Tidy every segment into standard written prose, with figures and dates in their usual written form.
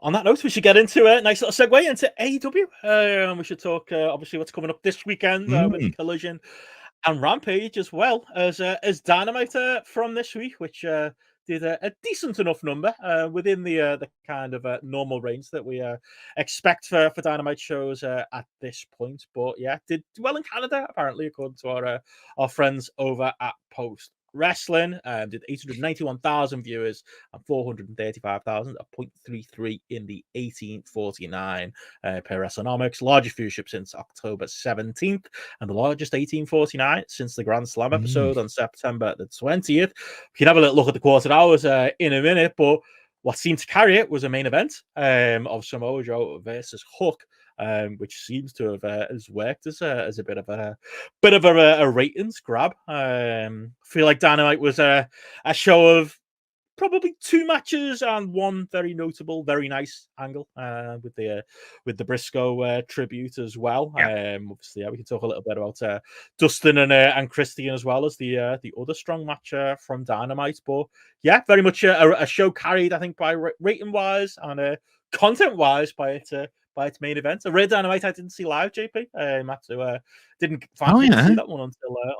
On that note, we should get into a nice little segue into AEW. We should talk, obviously, what's coming up this weekend with the Collision and Rampage, as well as Dynamite from this week, which did a decent enough number within the kind of normal range that we expect for Dynamite shows at this point. But yeah, did well in Canada, apparently, according to our friends over at Post Wrestling. Did 891,000 viewers and 435,000, a 0.33 in the 1849 per WrestleNomics. Largest viewership since October 17th, and the largest 1849 since the Grand Slam episode on September the 20th. We can have a little look at the quarter hours in a minute, but what seemed to carry it was a main event of Samoa Joe versus Hook. Which seems to have has worked as a bit of a ratings grab. Feel like Dynamite was a show of probably two matches and one very notable, very nice angle with the Briscoe tribute as well. Obviously, we can talk a little bit about Dustin and Christian as well as the other strong match from Dynamite. But yeah, very much a show carried, I think, by rating wise and content wise by its main event. A rare Dynamite I didn't see live, JP. Didn't find to see that one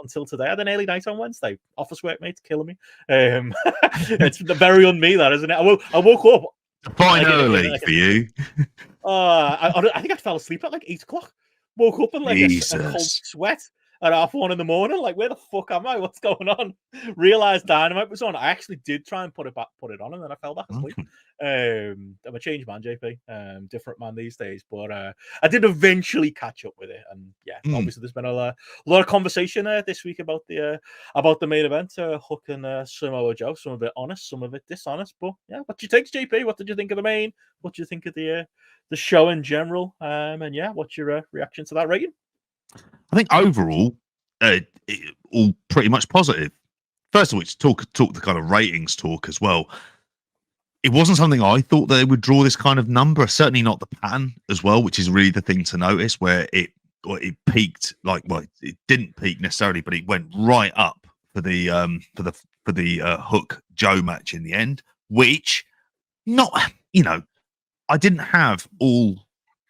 until today. I had an early night on Wednesday. Office workmates killing me. It's very on me, that, isn't it? I woke up fine early for you. I think I fell asleep at like 8 o'clock. Woke up in like a cold sweat at 1:30 in the morning. Like, where the fuck am I? What's going on? Realized Dynamite was on. I actually did try and put it on, and then I fell back asleep. I'm a changed man, JP. Different man these days, but I did eventually catch up with it, and yeah, obviously there's been a lot of conversation this week about the main event, Hook and Samoa Joe. Some of it honest, some of it dishonest, but yeah, what do you think, JP? What did you think of the main? What do you think of the show in general? And yeah, what's your reaction to that rating? I think overall, all pretty much positive. First of which, talk the kind of ratings talk as well. It wasn't something I thought that they would draw this kind of number. Certainly not the pattern as well, which is really the thing to notice. Where it peaked, it didn't peak necessarily, but it went right up for the Hook Joe match in the end. Which, I didn't have all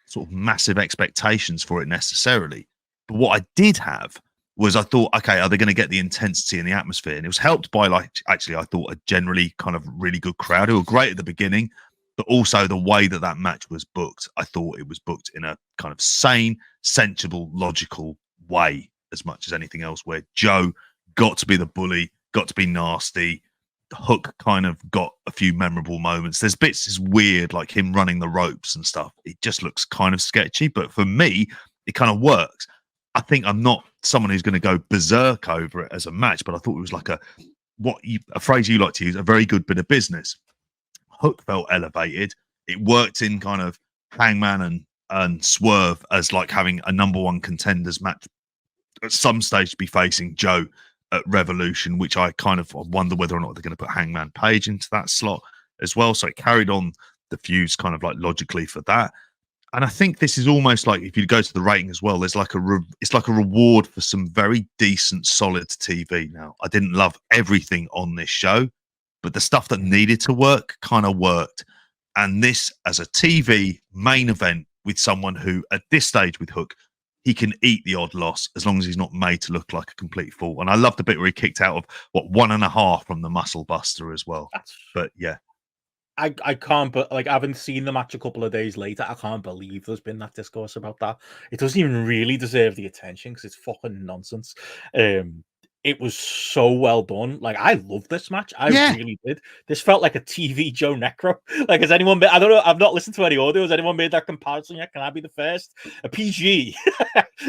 sort of massive expectations for it necessarily. But what I did have was I thought, okay, are they going to get the intensity and the atmosphere? And it was helped by, I thought a generally kind of really good crowd who were great at the beginning, but also the way that match was booked. I thought it was booked in a kind of sane, sensible, logical way as much as anything else, where Joe got to be the bully, got to be nasty. Hook kind of got a few memorable moments. There's bits is weird, like him running the ropes and stuff. It just looks kind of sketchy, but for me, it kind of works. I think I'm not someone who's going to go berserk over it as a match, but I thought it was like a phrase you like to use, a very good bit of business. Hook felt elevated. It worked in kind of Hangman and Swerve as like having a number one contenders match at some stage to be facing Joe at Revolution, which I kind of wonder whether or not they're going to put Hangman Page into that slot as well. So it carried on the feuds kind of like logically for that. And I think this is almost like, if you go to the rating as well, there's like it's like a reward for some very decent, solid TV. Now, I didn't love everything on this show, but the stuff that needed to work kind of worked. And this, as a TV main event with someone who, at this stage with Hook, he can eat the odd loss as long as he's not made to look like a complete fool. And I love the bit where he kicked out of 1.5 from the Muscle Buster as well. But yeah. I can't, but like, having seen the match a couple of days later, I can't believe there's been that discourse about that. It doesn't even really deserve the attention because it's fucking nonsense. It was so well done. Like, I love this match. I really did. This felt like a TV Joe Necro. Like, has anyone I don't know, I've not listened to any audio. Has anyone made that comparison yet? Can I be the first? A PG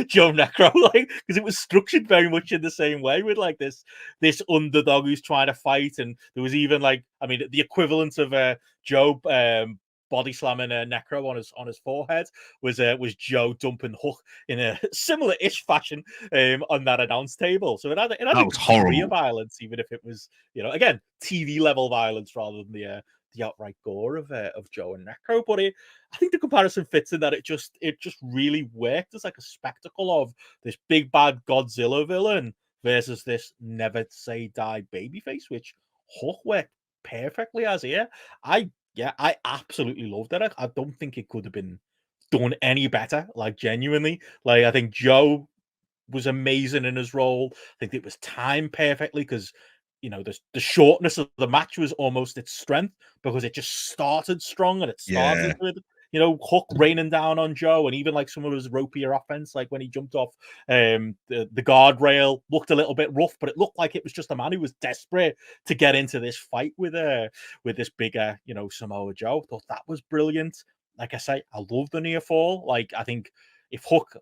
Joe Necro, like, because it was structured very much in the same way with like this underdog who's trying to fight, and there was even like, I mean, the equivalent of Joe body slamming Necro on his forehead was Joe dumping Hook in a similar-ish fashion on that announce table. So it had a degree of violence, even if it was, again, TV level violence rather than the outright gore of Joe and Necro. But I think the comparison fits in that it just really worked as like a spectacle of this big bad Godzilla villain versus this never say die babyface, which Hook worked perfectly as here. I Yeah, I absolutely loved it. I don't think it could have been done any better. Like genuinely, like I think Joe was amazing in his role. I think it was timed perfectly because the shortness of the match was almost its strength because it just started strong and it Yeah. started with Hook raining down on Joe and even like some of his ropier offense, like when he jumped off the guardrail, looked a little bit rough, but it looked like it was just a man who was desperate to get into this fight with this bigger Samoa Joe. I thought that was brilliant. Like I say, I love the near fall. Like I think if Hook,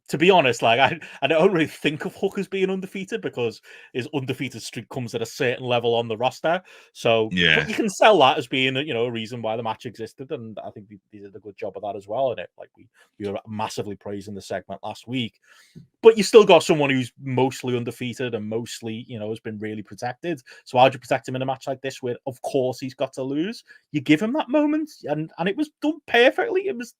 to be honest, like I don't really think of Hook as being undefeated because his undefeated streak comes at a certain level on the roster. So, but Yeah. you can sell that as being a reason why the match existed, and I think they did a good job of that as well. And it, like we were massively praising the segment last week, but you still got someone who's mostly undefeated and mostly has been really protected. So how'd you protect him in a match like this, where of course he's got to lose? You give him that moment, and it was done perfectly. It was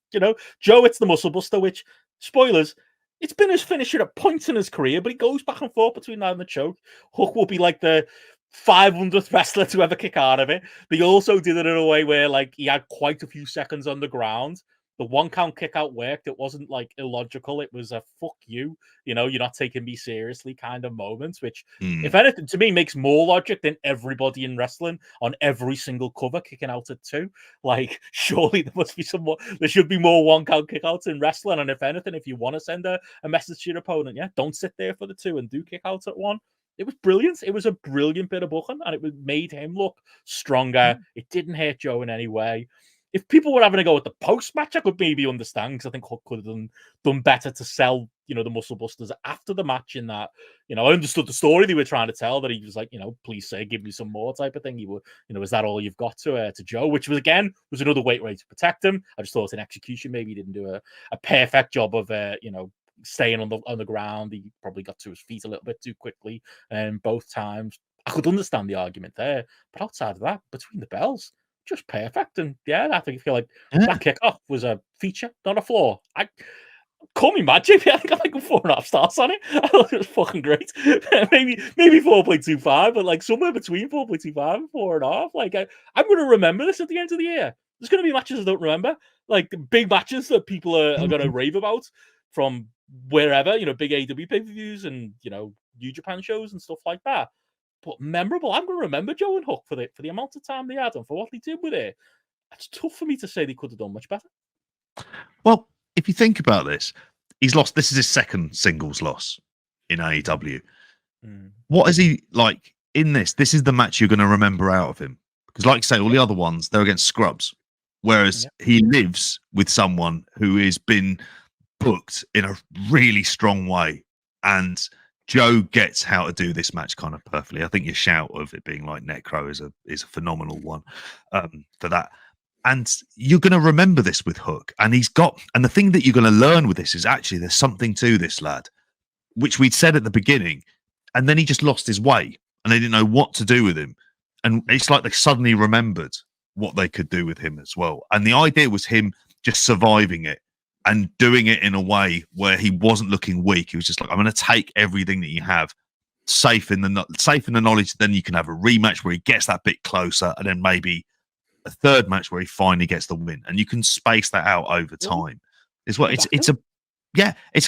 Joe, it's the muscle buster, which spoilers. It's been his finisher at points in his career, but he goes back and forth between that and the choke. Hook will be like the 500th wrestler to ever kick out of it. They also did it in a way where like he had quite a few seconds on the ground. The 1 count kick out worked. It wasn't like illogical. It was a fuck you, you're not taking me seriously kind of moment, which if anything to me makes more logic than everybody in wrestling on every single cover kicking out at 2. Like surely there must be some more, there should be more 1 count kickouts in wrestling. And if anything, if you want to send a message to your opponent, don't sit there for the 2 and do kick out at 1. It was brilliant. It was a brilliant bit of booking, and it made him look stronger. It didn't hurt Joe in any way. If people were having to go with the post match, I could maybe understand, because I think Hook could have done better to sell, the Muscle Busters after the match. In that, I understood the story they were trying to tell, that he was like, please say, give me some more type of thing. He would, is that all you've got to Joe? Which was another way to protect him. I just thought in execution maybe he didn't do a perfect job of staying on the ground. He probably got to his feet a little bit too quickly, both times. I could understand the argument there, but outside of that, between the bells, just perfect. And yeah, I feel like that kickoff was a feature, not a flaw. Call me mad, JP. I think I like 4.5 stars on it. I thought it was fucking great. maybe 4.25, but like somewhere between 4.25 and 4.5. Like I'm going to remember this at the end of the year. There's going to be matches I don't remember, like big matches that people are going to rave about from wherever, big AEW pay-per-views and New Japan shows and stuff like that. But memorable. I'm going to remember Joe and Hook for the amount of time they had and for what they did with it. It's tough for me to say they could have done much better. Well, if you think about this, he's lost. This is his second singles loss in AEW. What is he like in this? This is the match you're going to remember out of him, because, like you say, all the other ones, they're against scrubs, whereas he lives with someone who has been booked in a really strong way, and Joe gets how to do this match kind of perfectly. I think your shout of it being like Necro is a phenomenal one for that. And you're going to remember this with Hook. And the thing that you're going to learn with this is actually there's something to this lad, which we'd said at the beginning. And then he just lost his way and they didn't know what to do with him. And it's like they suddenly remembered what they could do with him as well. And the idea was him just surviving it and doing it in a way where he wasn't looking weak. He was just like, I'm going to take everything that you have, safe in the knowledge. Then you can have a rematch where he gets that bit closer, and then maybe a third match where he finally gets the win, and you can space that out over time. Is what it's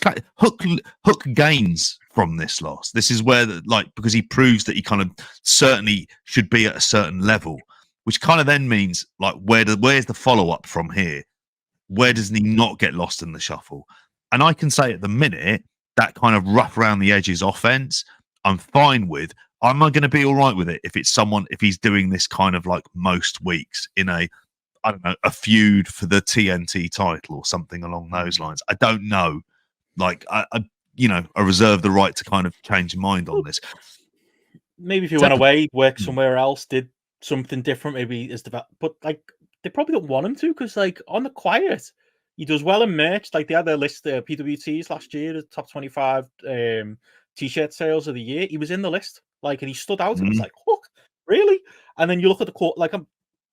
like Hook gains from this loss. This is where because he proves that he kind of certainly should be at a certain level, which kind of then means like where's the follow up from here? Where does he not get lost in the shuffle? And I can say at the minute that kind of rough around the edges offense, I'm fine with. Am I going to be all right with it if he's doing this kind of like most weeks in a feud for the TNT title or something along those lines? I don't know. Like I reserve the right to kind of change mind on this. Maybe if he went away, worked somewhere else, did something different, maybe is developed. But like they probably don't want him to, because like on the quiet, he does well in merch. Like they had their list of PWTs last year, the top 25 t-shirt sales of the year. He was in the list, like, and he stood out. It was like, Hook, really? And then you look at the court, like I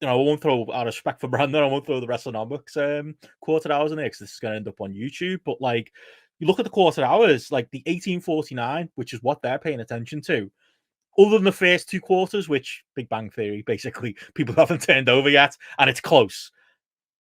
won't throw out of respect for Brandon, I won't throw the Wrestling Ombuds quarter hours in there, because this is going to end up on YouTube. But like, you look at the quarter hours, like the 1849, which is what they're paying attention to. other than the first 2 quarters, which Big Bang Theory, basically, people haven't turned over yet, and it's close.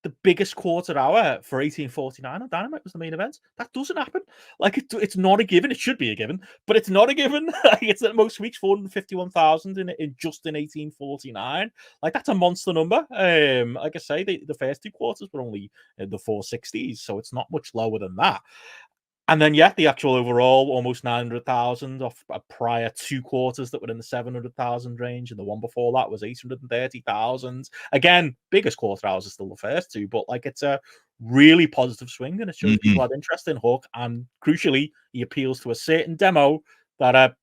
The biggest quarter hour for 1849 on Dynamite was the main event. That doesn't happen. Like, it's not a given. It should be a given, but it's not a given. It's at most weeks 451,000 in just in 1849. Like, that's a monster number. Like I say, the first 2 quarters were only in the 460s, so it's not much lower than that. And then, the actual overall, almost 900,000 off prior 2 quarters that were in the 700,000 range. And the one before that was 830,000. Again, biggest quarter hours are still the first 2, but like, it's a really positive swing, and it shows people have interest in Hook. And crucially, he appeals to a certain demo that are,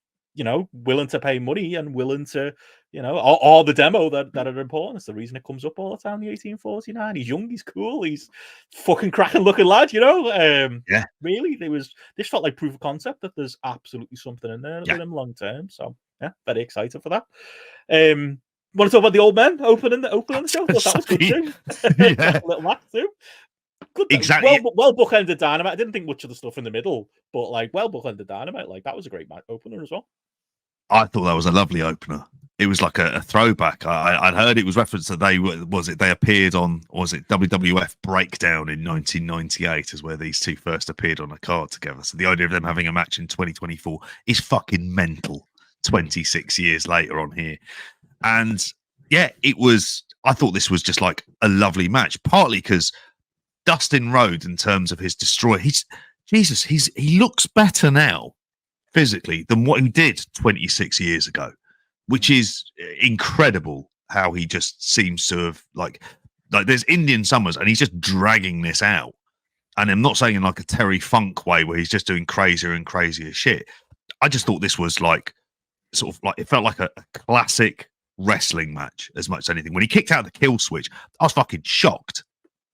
willing to pay money and willing to, or the demo that are important. It's the reason it comes up all the time, the 1849. He's young, he's cool, he's fucking cracking looking lad, Really, this felt like proof of concept that there's absolutely something in there with him long term. So very excited for that. Want to talk about the old men opening the show? I thought that was good too. A little match too. Good, exactly. Well bookended Dynamite. I didn't think much of the stuff in the middle, but like, well bookended Dynamite. Like, that was a great match opener as well. I thought that was a lovely opener. It was like a throwback. I'd heard it was referenced that they appeared on, WWF Breakdown in 1998 is where these two first appeared on a card together. So the idea of them having a match in 2024 is fucking mental. 26 years later on here. And I thought this was just like a lovely match, partly because Dustin Rhodes, in terms of his destroyer, he looks better now physically than what he did 26 years ago, which is incredible how he just seems to have like there's Indian Summers and he's just dragging this out. And I'm not saying in like a Terry Funk way where he's just doing crazier and crazier shit. I just thought this was like sort of like, it felt like a classic wrestling match as much as anything. When he kicked out the kill switch, I was fucking shocked.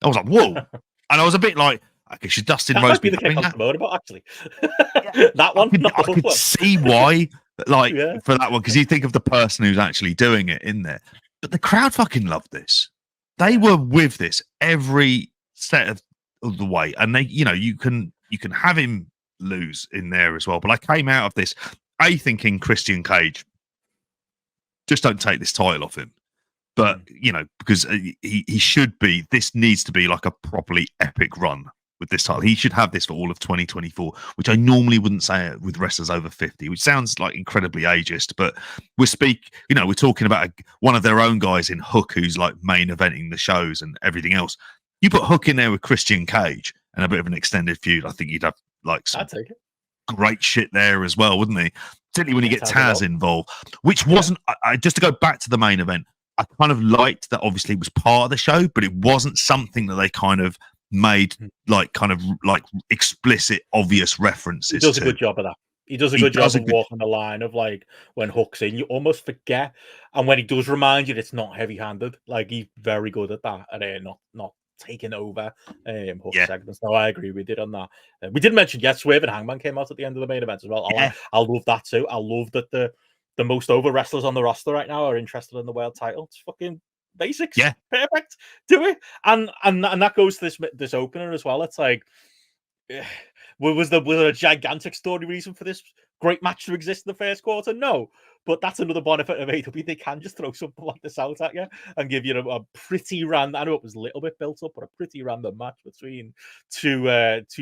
I was like, whoa. And I was a bit like, okay, should Dustin Rhodes be the kick on Samoa Joe, actually? That one, I could see why, for that one, because you think of the person who's actually doing it in there. But the crowd fucking loved this. They were with this every set of the way, and they, you can have him lose in there as well. But I came out of this, thinking Christian Cage, just don't take this title off him. But because he should be. This needs to be like a properly epic run with this title. He should have this for all of 2024, which I normally wouldn't say with wrestlers over 50, which sounds like incredibly ageist, but we're talking about one of their own guys in Hook, who's like main eventing the shows and everything else. You put Hook in there with Christian Cage and a bit of an extended feud, I think you'd have like some great shit there as well, wouldn't he? Particularly when you get Taz involved, which wasn't, just to go back to the main event, I kind of liked that obviously it was part of the show, but it wasn't something that they kind of made like explicit, obvious references. He does a good job of that. He does a good job of walking the line of like when Hook's in, you almost forget, and when he does remind you, it's not heavy-handed. Like, he's very good at that, and not taking over Hook segments. No, I agree with it on that. We did mention Swerve and Hangman came out at the end of the main event as well. I love that too. I love that the most over wrestlers on the roster right now are interested in the world title. It's fucking basics. Yeah, perfect. Do it, and that goes to this opener as well. It's like, was there a gigantic story reason for this great match to exist in the first quarter? No, but that's another benefit of AEW. They can just throw something like this out at you and give you a pretty random. I know it was a little bit built up, but a pretty random match between two lads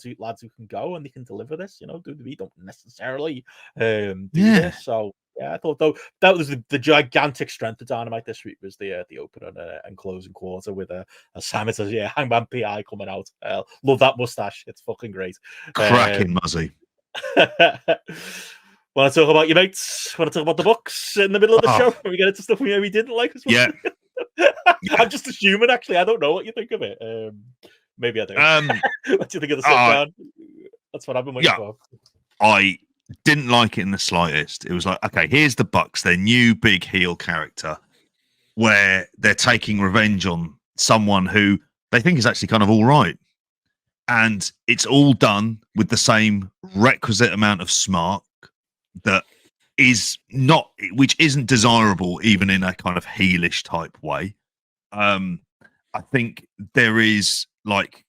who can go and they can deliver this. WWE don't necessarily do this, so. Yeah, I thought though that was the gigantic strength of Dynamite this week was the opener and closing quarter with a Sam says, Hangman PI coming out. Love that mustache. It's fucking great. Cracking Muzzy. Want to talk about your mates? Want to talk about the Bucks in the middle of the show? We get into stuff we maybe didn't like as well. Yeah. I'm just assuming, actually. I don't know what you think of it. Maybe I don't. What do you think of the sit down? That's what I've been waiting for. I didn't like it in the slightest. It was like, okay, here's the Bucks, their new big heel character, where they're taking revenge on someone who they think is actually kind of all right. And it's all done with the same requisite amount of smart that is not, which isn't desirable even in a kind of heelish type way. I think there is like,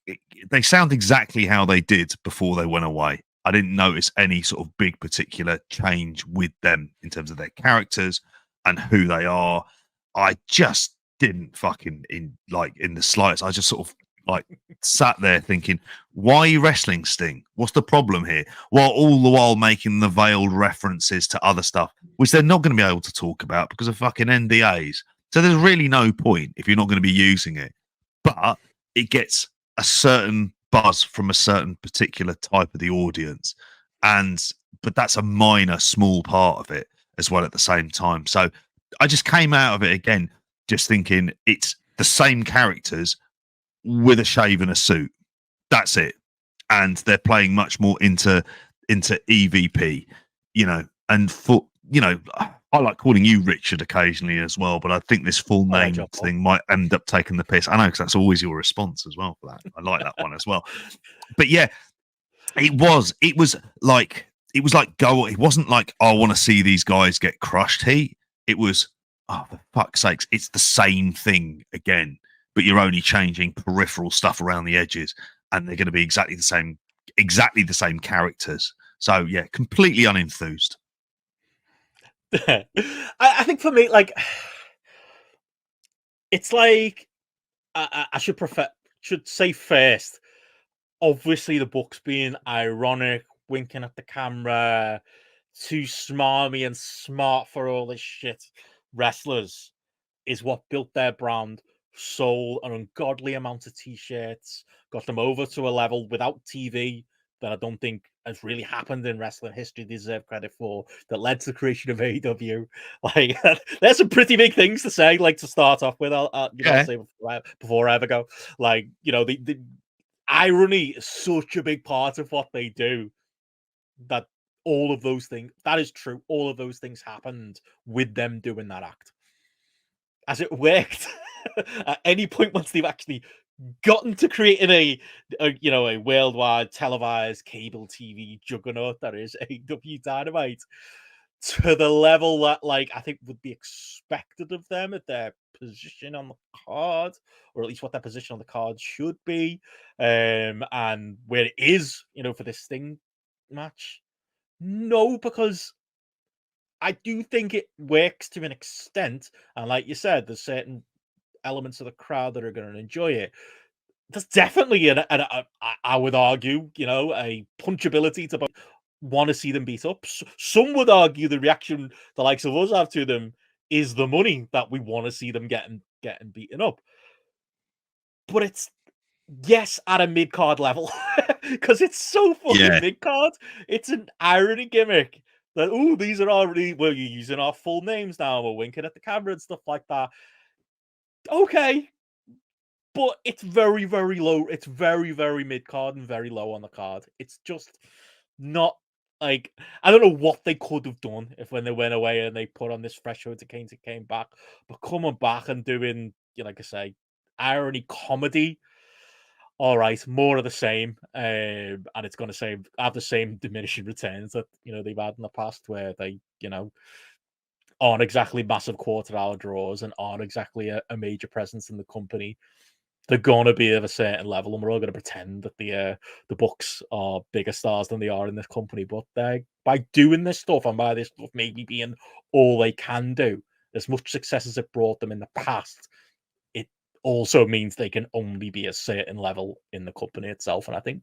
they sound exactly how they did before they went away. I didn't notice any sort of big particular change with them in terms of their characters and who they are. I just didn't fucking in the slightest. I just sort of like sat there thinking, why are you wrestling Sting? What's the problem here? While all the while making the veiled references to other stuff, which they're not going to be able to talk about because of fucking NDAs. So there's really no point if you're not going to be using it. But it gets a certain buzz from a certain particular type of the audience. But that's a minor, small part of it as well at the same time. So I just came out of it again, just thinking it's the same characters with a shave and a suit. That's it. And they're playing much more into EVP, and for, I like calling you Richard occasionally as well, but I think this full name thing might end up taking the piss. I know, because that's always your response as well for that. I like that one as well. But yeah, it wasn't like, it wasn't like, I want to see these guys get crushed heat. It was, oh, for fuck's sakes, it's the same thing again, but you're only changing peripheral stuff around the edges, and they're going to be exactly the same characters. So yeah, completely unenthused. I think for me, like, it's like I should say first, obviously the book's being ironic, winking at the camera, too smarmy and smart for all this shit. Wrestlers is what built their brand, sold an ungodly amount of t-shirts, got them over to a level without TV that I don't think has really happened in wrestling history, they deserve credit for, that led to the creation of AEW. Like, there's some pretty big things to say, like, to start off with. I'll say before I ever go. Like, the irony is such a big part of what they do, that all of those things, that is true. All of those things happened with them doing that act. As it worked, at any point once they've actually gotten to creating a worldwide televised cable TV juggernaut that is AEW Dynamite, to the level that, like, I think would be expected of them at their position on the card, or at least what their position on the card should be, and where it is, for this Sting match. No, because I do think it works to an extent, and like you said, there's certain elements of the crowd that are going to enjoy it. There's definitely I would argue, a punchability to want to see them beat up. Some would argue the reaction the likes of us have to them is the money, that we want to see them getting beaten up. But it's, yes, at a mid-card level, because it's so fucking mid-card. It's an irony gimmick that, these are already, you're using our full names now, we're winking at the camera and stuff like that. Okay, but it's very, very low. It's very, very mid-card and very low on the card. It's just not, like, I don't know what they could have done if, when they went away and they put on this fresh show to came back, but coming back and doing, like I say, irony comedy, all right, more of the same, and it's going to have the same diminishing returns that they've had in the past, where they aren't exactly massive quarter-hour draws and aren't exactly a major presence in the company. They're going to be of a certain level, and we're all going to pretend that the Bucks are bigger stars than they are in this company. But by doing this stuff, and by this stuff maybe being all they can do, as much success as it brought them in the past, it also means they can only be a certain level in the company itself. And I think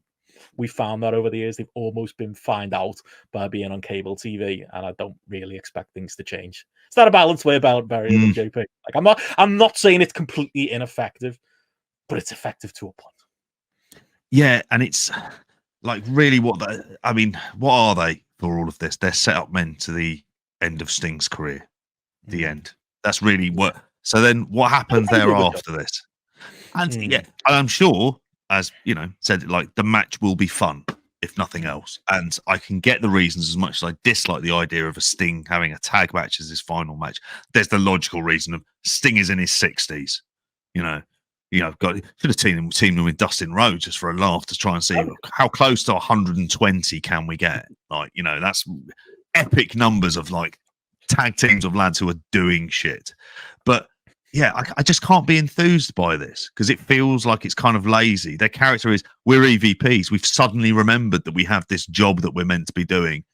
we found that over the years. They've almost been found out by being on cable TV, and I don't really expect things to change. It's not a balanced way about burying JP. Like, I'm not saying it's completely ineffective, but it's effective to a point. Yeah, and it's like, really, what are they for all of this? They're set up men to the end of Sting's career. The end. That's really what. So then, what happens thereafter this? And yeah, I'm sure, as said, like, the match will be fun, if nothing else. And I can get the reasons, as much as I dislike the idea of a Sting having a tag match as his final match. There's the logical reason of Sting is in his 60s. Should have teamed him with Dustin Rhodes just for a laugh, to try and see how close to 120 can we get. Like, that's epic numbers of, like, tag teams of lads who are doing shit. But yeah, I just can't be enthused by this because it feels like it's kind of lazy. Their character is, we're EVPs. We've suddenly remembered that we have this job that we're meant to be doing,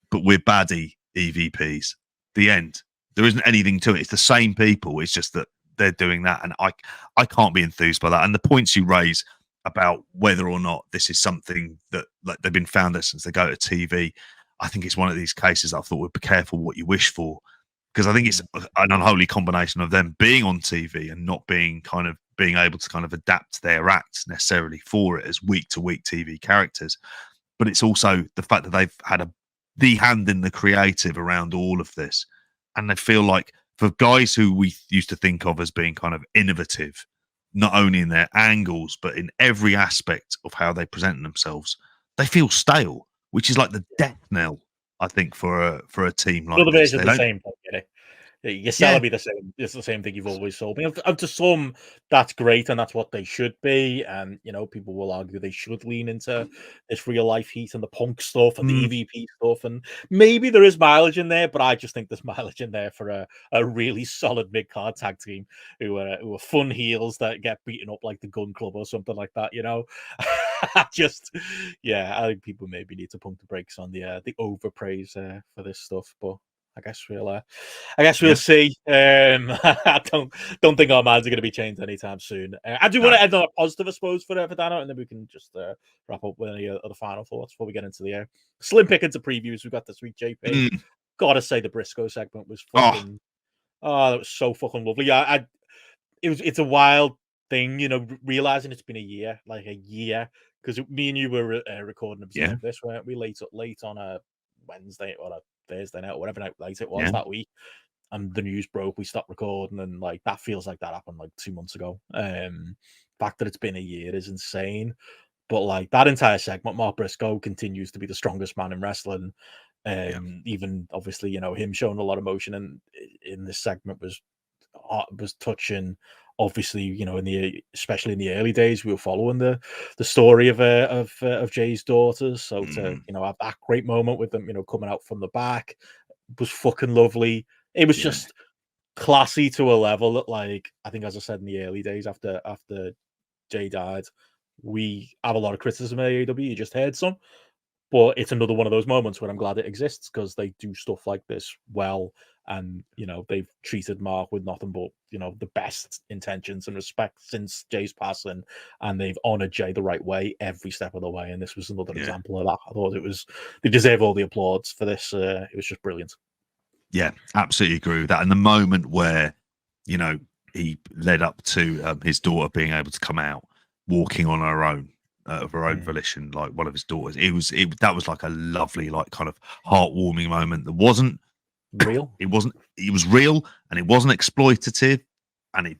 but we're baddie EVPs. The end. There isn't anything to it. It's the same people. It's just that they're doing that, and I can't be enthused by that. And the points you raise about whether or not this is something that, like, they've been found there since they go to TV, I think it's one of these cases I thought would be careful what you wish for, because I think it's an unholy combination of them being on TV and not being able to kind of adapt their act necessarily for it as week to week TV characters. But it's also the fact that they've had the hand in the creative around all of this, and they feel like, for guys who we used to think of as being kind of innovative, not only in their angles but in every aspect of how they present themselves, they feel stale, which is like the death knell, I think, for a team like Other this. versions the same thing, you know? You're selling me the same. It's the same thing you've always sold me. And to some, that's great, and that's what they should be. And people will argue they should lean into this real life heat and the punk stuff and the EVP stuff. And maybe there is mileage in there, but I just think there's mileage in there for a really solid mid card tag team who are fun heels that get beaten up like the Gun Club or something like that. I think people maybe need to pump the brakes on the overpraise for this stuff, but I guess we'll see. I don't think our minds are going to be changed anytime soon. I do want to end on a positive, I suppose, for Dano, and then we can just wrap up with any other final thoughts before we get into the slim pickings of previews we've got this week. JP, gotta say the Briscoe segment was fucking. Oh, that was so fucking lovely. Yeah, it's a wild thing, realizing it's been a year, because me and you were recording this, weren't we? Late on a Wednesday or a Thursday night or whatever night late it was that week, and the news broke, we stopped recording, and like that feels like that happened like 2 months ago. Fact that it's been a year is insane, but like that entire segment, Mark Briscoe continues to be the strongest man in wrestling. Even obviously, him showing a lot of emotion in this segment was touching. Obviously, especially in the early days, we were following the story of Jay's daughters. So to have that great moment with them, coming out from the back was fucking lovely. It was just classy to a level that, like, I think, as I said in the early days after Jay died, we have a lot of criticism of AEW. You just heard some, but it's another one of those moments where I'm glad it exists because they do stuff like this well. And, they've treated Mark with nothing but, the best intentions and respect since Jay's passing. And they've honored Jay the right way every step of the way. And this was another example of that. I thought they deserve all the applause for this. It was just brilliant. Yeah, absolutely agree with that. And the moment where, he led up to his daughter being able to come out, walking on her own, of her own volition, like one of his daughters. That was like a lovely, like, kind of heartwarming moment that wasn't real. It was real, and it wasn't exploitative, and it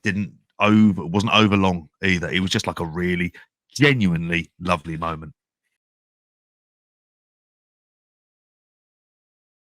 wasn't over long either. It was just like a really genuinely lovely moment.